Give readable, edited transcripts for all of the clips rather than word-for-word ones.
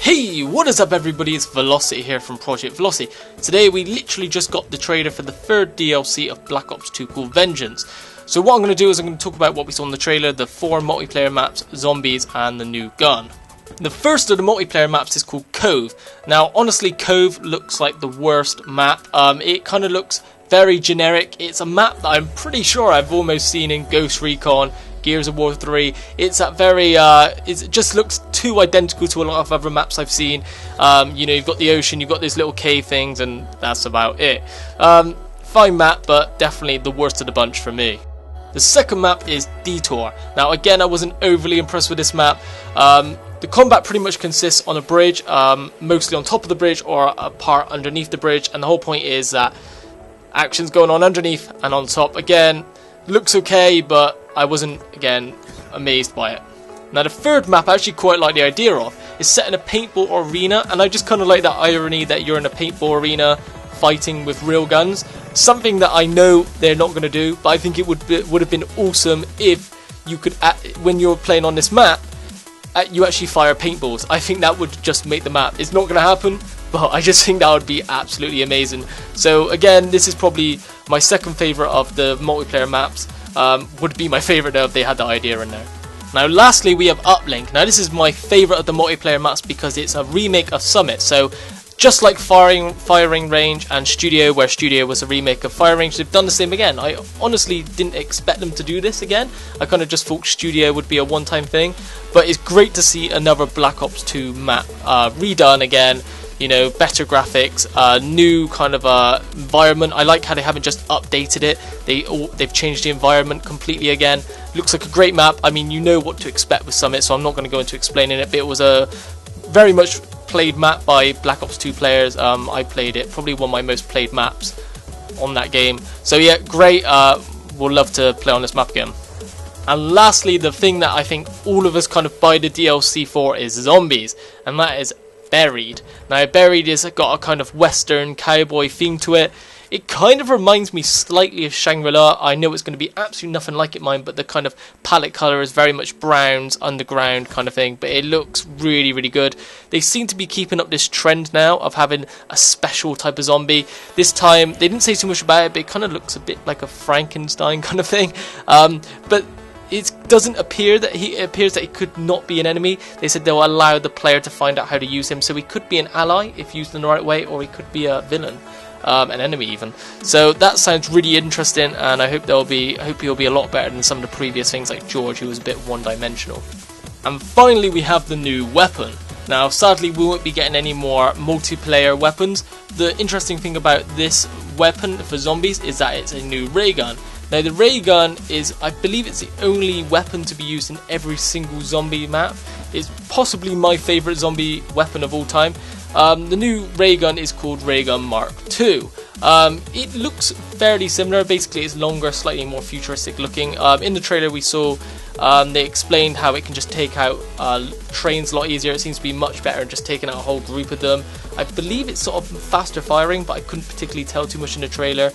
Hey, what is up everybody, it's Velocity here from Project Velocity. Today we literally just got the trailer for the third DLC of Black Ops 2 called Vengeance. So what I'm going to do is I'm going to talk about what we saw in the trailer, the 4 multiplayer maps, zombies and the new gun. The first of the multiplayer maps is called Cove. Now honestly, Cove looks like the worst map. It kind of looks very generic. It's a map that I'm pretty sure I've almost seen in Ghost Recon, Gears of War 3. It's that very, it just looks too identical to a lot of other maps I've seen. You know, you've got the ocean, you've got those little cave things, and that's about it. Fine map, but definitely the worst of the bunch for me. The second map is Detour. Now again, I wasn't overly impressed with this map. The combat pretty much consists on a bridge, mostly on top of the bridge or a part underneath the bridge, and the whole point is that action's going on underneath and on top. Again, looks okay, but I wasn't, again, amazed by it. Now the third map I actually quite like the idea of. It's set in a paintball arena, and I just kind of like that irony that you're in a paintball arena fighting with real guns. Something that I know they're not going to do, but I think it would have been awesome if you could, when you're playing on this map, you actually fire paintballs. I think that would just make the map. It's not going to happen, but I just think that would be absolutely amazing. So again, this is probably my second favourite of the multiplayer maps. Would be my favourite though if they had the idea in there. Now lastly we have Uplink. Now this is my favourite of the multiplayer maps because it's a remake of Summit. So just like Firing Range and Studio, where Studio was a remake of Firing Range, they've done the same again. I honestly didn't expect them to do this again. I kind of just thought Studio would be a one-time thing. But it's great to see another Black Ops 2 map redone again. You know, better graphics, new kind of environment. I like how they haven't just updated it. They've changed the environment completely again. Looks like a great map. I mean, you know what to expect with Summit, so I'm not going to go into explaining it. But it was a very much played map by Black Ops 2 players. I played it, probably one of my most played maps on that game. So yeah, great. We'll love to play on this map again. And lastly, the thing that I think all of us kind of buy the DLC for is zombies, and that is Buried. Now Buried has got a kind of western cowboy theme to it. It kind of reminds me slightly of Shangri-La. I know it's going to be absolutely nothing like it mine, but the kind of palette colour is very much browns, underground kind of thing, but it looks really, really good. They seem to be keeping up this trend now of having a special type of zombie. This time, they didn't say too much about it, but it kind of looks a bit like a Frankenstein kind of thing. But it doesn't appear that it appears that he could not be an enemy. They said they'll allow the player to find out how to use him, so he could be an ally if used in the right way, or he could be a villain, an enemy even. So that sounds really interesting, and I hope he'll be a lot better than some of the previous things like George, who was a bit one-dimensional. And finally, we have the new weapon. Now, sadly, we won't be getting any more multiplayer weapons. The interesting thing about this weapon for zombies is that it's a new ray gun. Now the ray gun is, I believe it's the only weapon to be used in every single zombie map. It's possibly my favourite zombie weapon of all time. The new ray gun is called Ray Gun Mark II. It looks fairly similar. Basically it's longer, slightly more futuristic looking. In the trailer we saw they explained how it can just take out trains a lot easier. It seems to be much better than just taking out a whole group of them. I believe it's sort of faster firing, but I couldn't particularly tell too much in the trailer.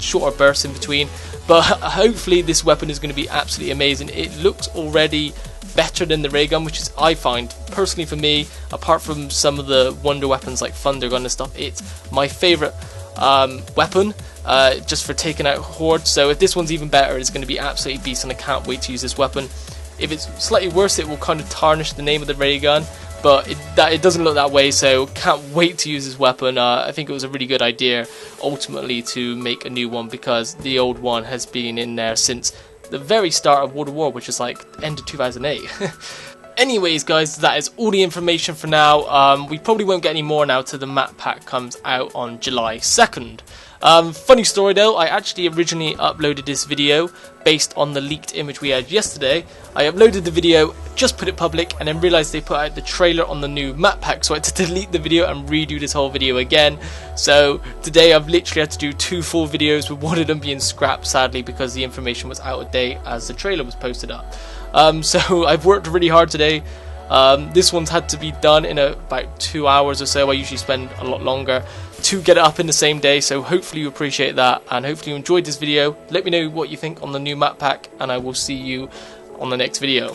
Shorter bursts in between, but hopefully this weapon is going to be absolutely amazing. It looks already better than the ray gun, which is, I find, personally for me, apart from some of the wonder weapons like Thunder Gun and stuff, it's my favourite weapon, just for taking out hordes. So if this one's even better, it's going to be absolutely beast, and I can't wait to use this weapon. If it's slightly worse, it will kind of tarnish the name of the ray gun, but it doesn't look that way, so can't wait to use this weapon. I think it was a really good idea ultimately to make a new one, because the old one has been in there since the very start of World of War, which is like end of 2008. Anyways guys, that is all the information for now. We probably won't get any more now till the map pack comes out on July 2nd. Funny story though, I actually originally uploaded this video based on the leaked image we had yesterday. I uploaded the video, just put it public, and then realised they put out the trailer on the new map pack, so I had to delete the video and redo this whole video again. So today I've literally had to do 2 full videos, with one of them being scrapped sadly because the information was out of date as the trailer was posted up. So I've worked really hard today. This one's had to be done in about 2 hours or so. I usually spend a lot longer to get it up in the same day, so hopefully you appreciate that, and hopefully you enjoyed this video. Let me know what you think on the new map pack, and I will see you on the next video.